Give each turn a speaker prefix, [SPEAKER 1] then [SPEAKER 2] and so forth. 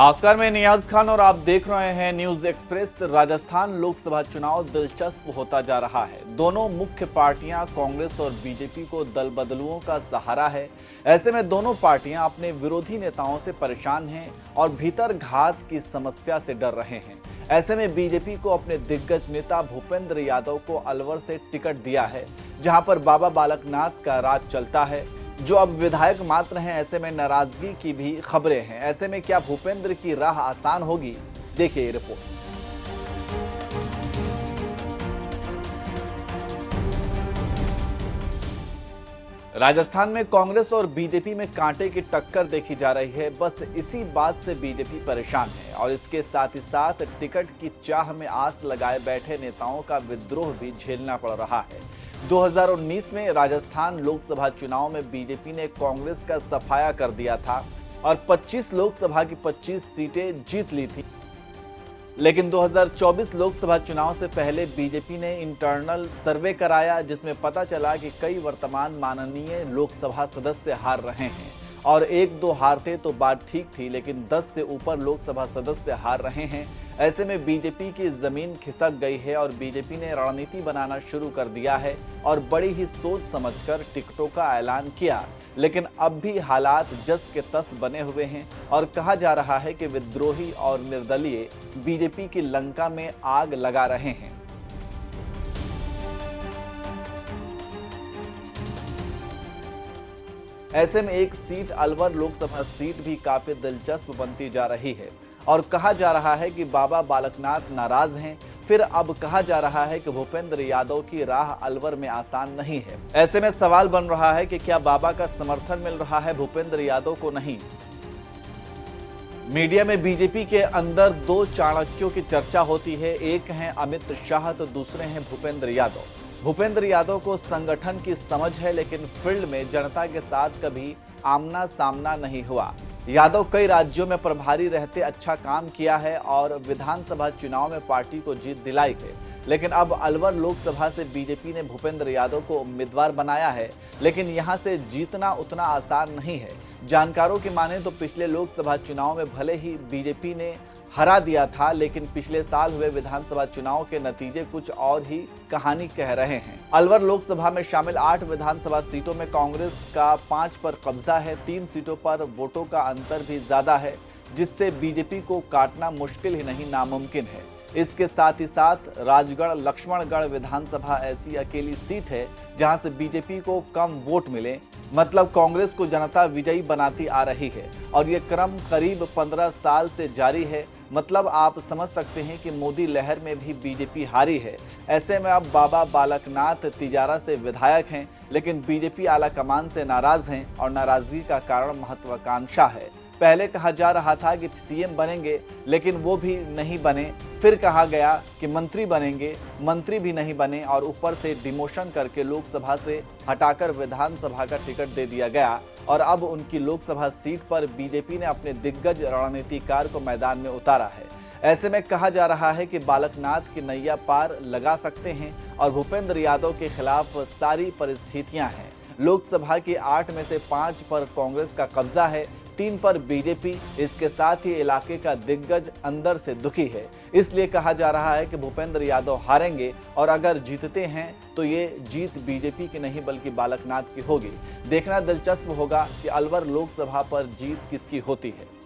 [SPEAKER 1] नमस्कार, मैं नियाज खान और आप देख रहे हैं न्यूज एक्सप्रेस। राजस्थान लोकसभा चुनाव दिलचस्प होता जा रहा है। दोनों मुख्य पार्टियां कांग्रेस और बीजेपी को दल बदलुओं का सहारा है। ऐसे में दोनों पार्टियां अपने विरोधी नेताओं से परेशान हैं और भीतर घात की समस्या से डर रहे हैं। ऐसे में बीजेपी को अपने दिग्गज नेता भूपेंद्र यादव को अलवर से टिकट दिया है, जहां पर बाबा बालकनाथ का राज चलता है, जो अब विधायक मात्र हैं। ऐसे में नाराजगी की भी खबरें हैं। ऐसे में क्या भूपेंद्र की राह आसान होगी? देखिए ये रिपोर्ट। राजस्थान में कांग्रेस और बीजेपी में कांटे की टक्कर देखी जा रही है। बस इसी बात से बीजेपी परेशान है और इसके साथ ही साथ टिकट की चाह में आस लगाए बैठे नेताओं का विद्रोह भी झेलना पड़ रहा है। 2019 में राजस्थान लोकसभा चुनाव में बीजेपी ने कांग्रेस का सफाया कर दिया था और 25 लोकसभा की 25 सीटें जीत ली थी। लेकिन 2024 लोकसभा चुनाव से पहले बीजेपी ने इंटरनल सर्वे कराया, जिसमें पता चला कि कई वर्तमान माननीय लोकसभा सदस्य हार रहे हैं और एक दो हारते तो बात ठीक थी, लेकिन 10 से ऊपर लोकसभा सदस्य हार रहे हैं। ऐसे में बीजेपी की जमीन खिसक गई है और बीजेपी ने रणनीति बनाना शुरू कर दिया है और बड़ी ही सोच समझकर टिकटों का ऐलान किया। लेकिन अब भी हालात जस के तस बने हुए हैं और कहा जा रहा है कि विद्रोही और निर्दलीय बीजेपी की लंका में आग लगा रहे हैं। ऐसे में एक सीट अलवर लोकसभा सीट भी काफी दिलचस्प बनती जा रही है और कहा जा रहा है कि बाबा बालकनाथ नाराज हैं। फिर अब कहा जा रहा है कि भूपेंद्र यादव की राह अलवर में आसान नहीं है। ऐसे में सवाल बन रहा है कि क्या बाबा का समर्थन मिल रहा है भूपेंद्र यादव को? नहीं। मीडिया में बीजेपी के अंदर दो चाणक्यों की चर्चा होती है। एक हैं अमित शाह तो दूसरे हैं भूपेंद्र यादव। भूपेंद्र यादव को संगठन की समझ है, लेकिन फील्ड में जनता के साथ कभी आमना सामना नहीं हुआ। यादव कई राज्यों में प्रभारी रहते अच्छा काम किया है और विधानसभा चुनाव में पार्टी को जीत दिलाई है। लेकिन अब अलवर लोकसभा से बीजेपी ने भूपेंद्र यादव को उम्मीदवार बनाया है, लेकिन यहां से जीतना उतना आसान नहीं है। जानकारों की माने तो पिछले लोकसभा चुनाव में भले ही बीजेपी ने हरा दिया था, लेकिन पिछले साल हुए विधानसभा चुनाव के नतीजे कुछ और ही कहानी कह रहे हैं। अलवर लोकसभा में शामिल 8 विधानसभा सीटों में कांग्रेस का 5 पर कब्जा है। 3 सीटों पर वोटों का अंतर भी ज्यादा है, जिससे बीजेपी को काटना मुश्किल ही नहीं नामुमकिन है। इसके साथ ही साथ राजगढ़ लक्ष्मणगढ़ विधानसभा ऐसी अकेली सीट है जहां से बीजेपी को कम वोट मिले, मतलब कांग्रेस को जनता विजयी बनाती आ रही है और ये क्रम करीब 15 साल से जारी है। मतलब आप समझ सकते हैं कि मोदी लहर में भी बीजेपी हारी है। ऐसे में अब बाबा बालकनाथ तिजारा से विधायक हैं, लेकिन बीजेपी आला कमान से नाराज हैं और नाराजगी का कारण महत्वाकांक्षा है। पहले कहा जा रहा था कि सीएम बनेंगे, लेकिन वो भी नहीं बने। फिर कहा गया कि मंत्री बनेंगे, मंत्री भी नहीं बने और ऊपर से डिमोशन करके लोकसभा से हटाकर विधानसभा का टिकट दे दिया गया और अब उनकी लोकसभा सीट पर बीजेपी ने अपने दिग्गज रणनीतिकार को मैदान में उतारा है। ऐसे में कहा जा रहा है कि बालकनाथ की नैया पार लगा सकते हैं और भूपेंद्र यादव के खिलाफ सारी परिस्थितियां हैं। लोकसभा की 8 में से 5 पर कांग्रेस का कब्जा है, 3 पर बीजेपी। इसके साथ ही इलाके का दिग्गज अंदर से दुखी है। इसलिए कहा जा रहा है कि भूपेंद्र यादव हारेंगे और अगर जीतते हैं तो ये जीत बीजेपी की नहीं बल्कि बालकनाथ की होगी। देखना दिलचस्प होगा कि अलवर लोकसभा पर जीत किसकी होती है।